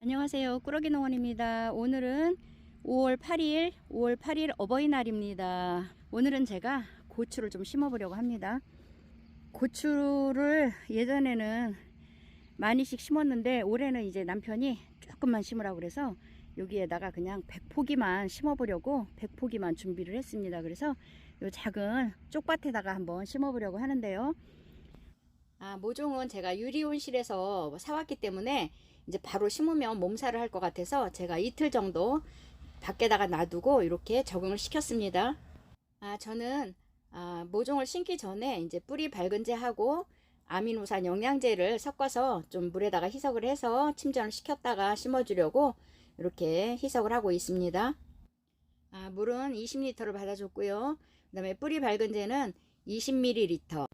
안녕하세요. 꾸러기 농원입니다. 오늘은 5월 8일 어버이날입니다. 오늘은 제가 고추를 좀 심어 보려고 합니다. 고추를 예전에는 많이씩 심었는데 올해는 이제 남편이 조금만 심으라고 그래서 여기에다가 그냥 100포기만 심어 보려고 100포기만 준비를 했습니다. 그래서 이 작은 쪽밭에다가 한번 심어 보려고 하는데요. 모종은 제가 유리온실에서 사왔기 때문에 이제 바로 심으면 몸살을 할 것 같아서 제가 이틀 정도 밖에다가 놔두고 이렇게 적응을 시켰습니다. 저는 모종을 심기 전에 이제 뿌리 밝은제하고 아미노산 영양제를 섞어서 좀 물에다가 희석을 해서 침전을 시켰다가 심어주려고 이렇게 희석을 하고 있습니다. 물은 20리터를 받아줬고요. 그 다음에 뿌리 밝은제는 20ml,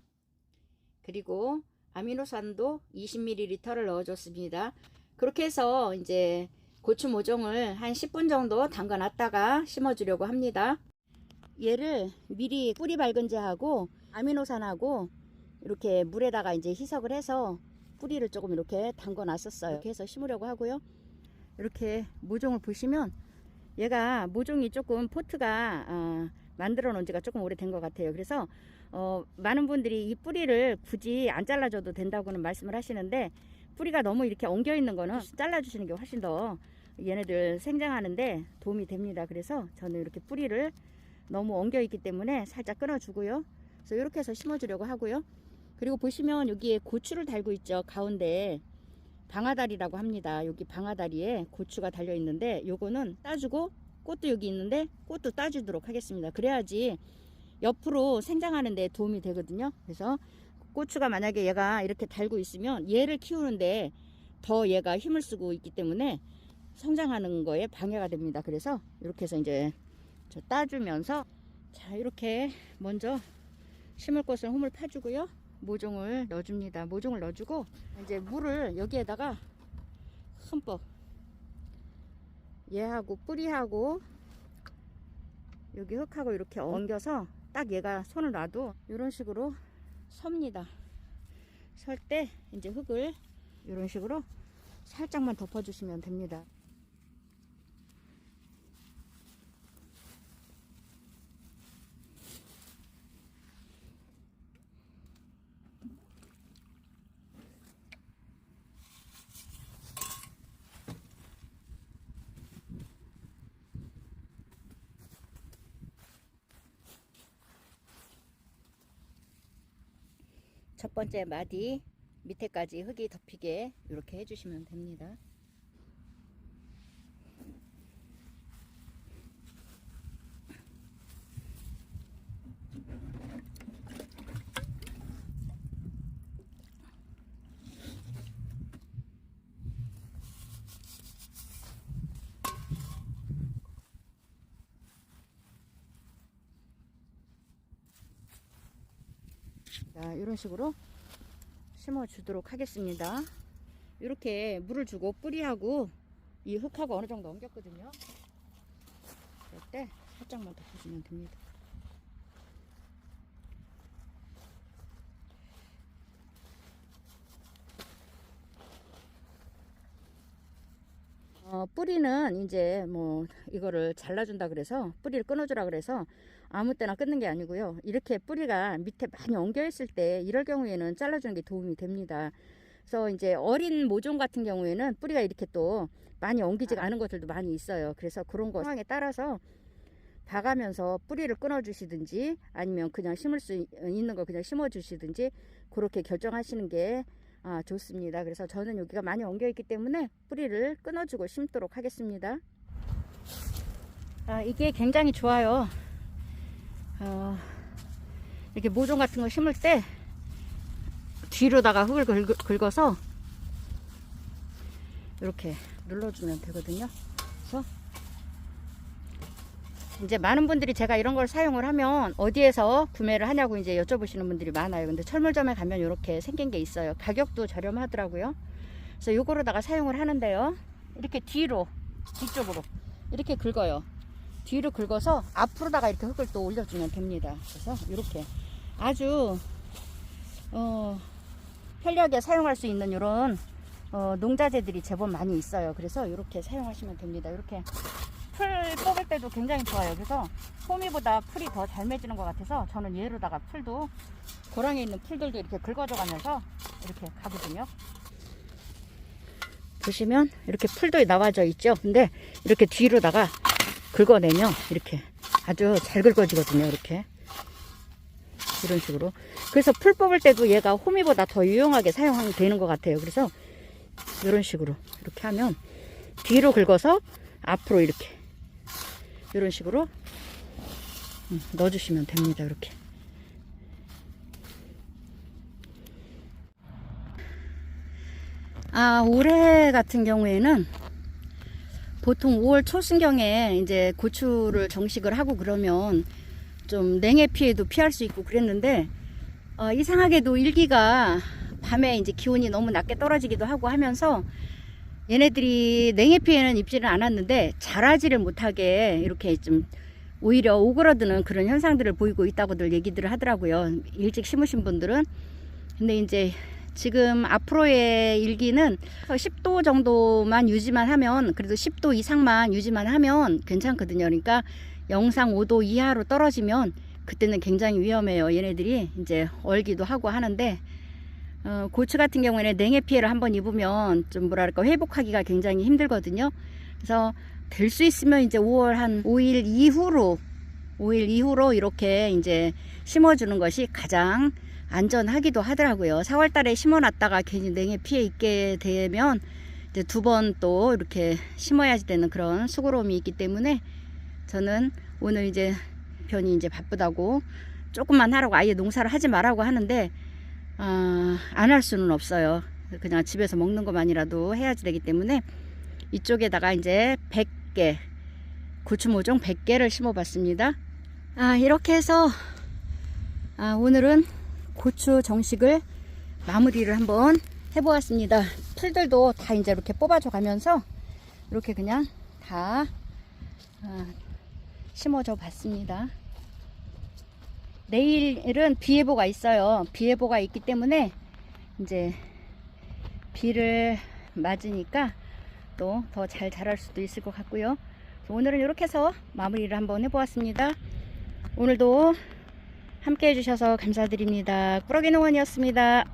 그리고 아미노산도 20ml를 넣어줬습니다. 그렇게 해서 이제 고추 모종을 한 10분 정도 담가 놨다가 심어주려고 합니다. 얘를 미리 뿌리 밝은제하고 아미노산하고 이렇게 물에다가 이제 희석을 해서 뿌리를 조금 이렇게 담가 놨었어요. 이렇게 해서 심으려고 하고요. 이렇게 모종을 보시면 얘가 모종이 조금 포트가 만들어 놓은 지가 조금 오래된 것 같아요. 그래서 많은 분들이 이 뿌리를 굳이 안 잘라줘도 된다고는 말씀을 하시는데, 뿌리가 너무 이렇게 엉겨 있는 거는 잘라주시는 게 훨씬 더 얘네들 생장하는데 도움이 됩니다. 그래서 저는 이렇게 뿌리를 너무 엉겨 있기 때문에 살짝 끊어주고요. 그래서 이렇게 해서 심어주려고 하고요. 그리고 보시면 여기에 고추를 달고 있죠. 가운데 방아다리라고 합니다. 여기 방아다리에 고추가 달려 있는데 요거는 따주고, 꽃도 여기 있는데 꽃도 따주도록 하겠습니다. 그래야지 옆으로 생장하는 데 도움이 되거든요. 그래서 고추가 만약에 얘가 이렇게 달고 있으면 얘를 키우는데 더 얘가 힘을 쓰고 있기 때문에 성장하는 거에 방해가 됩니다. 그래서 이렇게 해서 이제 따주면서 이렇게 먼저 심을 곳을 홈을 파주고요. 모종을 넣어줍니다. 모종을 넣어주고 이제 물을 여기에다가 흠뻑, 얘하고 뿌리하고 여기 흙하고 이렇게 엉겨서 딱 얘가 손을 놔도 이런 식으로 섭니다. 설 때 이제 흙을 이런 식으로 살짝만 덮어주시면 됩니다. 첫 번째 마디 밑에까지 흙이 덮이게 이렇게 해주시면 됩니다. 이런 식으로 심어 주도록 하겠습니다. 이렇게 물을 주고 뿌리하고 이 흙하고 어느 정도 엉겼거든요. 그럴 때 살짝만 덮어주면 됩니다. 뿌리는 이제 뭐 이거를 잘라준다 그래서 뿌리를 끊어주라 그래서 아무 때나 끊는 게 아니고요. 이렇게 뿌리가 밑에 많이 엉겨 있을 때 이럴 경우에는 잘라주는 게 도움이 됩니다. 그래서 이제 어린 모종 같은 경우에는 뿌리가 이렇게 또 많이 엉기지가 않은 것들도 많이 있어요. 그래서 그런 거 상황에 따라서 봐가면서 뿌리를 끊어주시든지 아니면 그냥 심을 수 있는 거 그냥 심어주시든지 그렇게 결정하시는 게 좋습니다. 그래서 저는 여기가 많이 엉겨 있기 때문에 뿌리를 끊어주고 심도록 하겠습니다. 이게 굉장히 좋아요. 이렇게 모종 같은 거 심을 때 뒤로다가 흙을 긁어서 이렇게 눌러주면 되거든요. 그래서 이제 많은 분들이 제가 이런 걸 사용을 하면 어디에서 구매를 하냐고 이제 여쭤보시는 분들이 많아요. 근데 철물점에 가면 이렇게 생긴 게 있어요. 가격도 저렴하더라고요. 그래서 요거로다가 사용을 하는데요. 이렇게 뒤쪽으로 이렇게 긁어요. 뒤로 긁어서 앞으로다가 이렇게 흙을 또 올려주면 됩니다. 그래서 이렇게 아주 편리하게 사용할 수 있는 이런 농자재들이 제법 많이 있어요. 그래서 이렇게 사용하시면 됩니다. 이렇게 풀 뽑을 때도 굉장히 좋아요. 그래서 호미보다 풀이 더 잘 맺는 것 같아서 저는 얘로다가 풀도 고랑에 있는 풀들도 이렇게 긁어줘 가면서 이렇게 가거든요. 보시면 이렇게 풀도 나와져 있죠. 근데 이렇게 뒤로다가 긁어내면 이렇게 아주 잘 긁어지거든요. 이렇게 이런 식으로. 그래서 풀 뽑을 때도 얘가 호미보다 더 유용하게 사용되는 것 같아요. 그래서 이런 식으로 이렇게 하면 뒤로 긁어서 앞으로 이렇게 이런 식으로 넣어주시면 됩니다. 이렇게. 올해 같은 경우에는 보통 5월 초순경에 이제 고추를 정식을 하고 그러면 좀 냉해 피해도 피할 수 있고 그랬는데, 이상하게도 일기가 밤에 이제 기온이 너무 낮게 떨어지기도 하고 하면서 얘네들이 냉해 피해는 입지는 않았는데 자라지를 못하게 이렇게 좀 오히려 오그러드는 그런 현상들을 보이고 있다고들 얘기들을 하더라고요. 일찍 심으신 분들은. 근데 이제 지금 앞으로의 일기는 10도 정도만 유지만 하면, 그래도 10도 이상만 유지만 하면 괜찮거든요. 그러니까 영상 5도 이하로 떨어지면 그때는 굉장히 위험해요. 얘네들이 이제 얼기도 하고 하는데, 고추 같은 경우에는 냉해 피해를 한번 입으면 좀 뭐랄까 회복하기가 굉장히 힘들거든요. 그래서 될 수 있으면 이제 5월 한 5일 이후로 이렇게 이제 심어주는 것이 가장 안전하기도 하더라고요. 4월 달에 심어놨다가 괜히 냉해 피해 있게 되면 이제 두 번 또 이렇게 심어야지 되는 그런 수고로움이 있기 때문에 저는 오늘 이제 편이 이제 바쁘다고 조금만 하라고, 아예 농사를 하지 말라고 하는데 안 할 수는 없어요. 그냥 집에서 먹는 것만이라도 해야지 되기 때문에 이쪽에다가 이제 100개 고추 모종 100개를 심어 봤습니다. 이렇게 해서 오늘은 고추 정식을 마무리를 한번 해보았습니다. 풀들도 다 이제 이렇게 뽑아줘 가면서 이렇게 그냥 다 심어줘 봤습니다. 내일은 비 예보가 있어요. 비 예보가 있기 때문에 이제 비를 맞으니까 또 더 잘 자랄 수도 있을 것 같고요. 오늘은 이렇게 해서 마무리를 한번 해보았습니다. 오늘도 함께 해주셔서 감사드립니다. 꾸러기 농원이었습니다.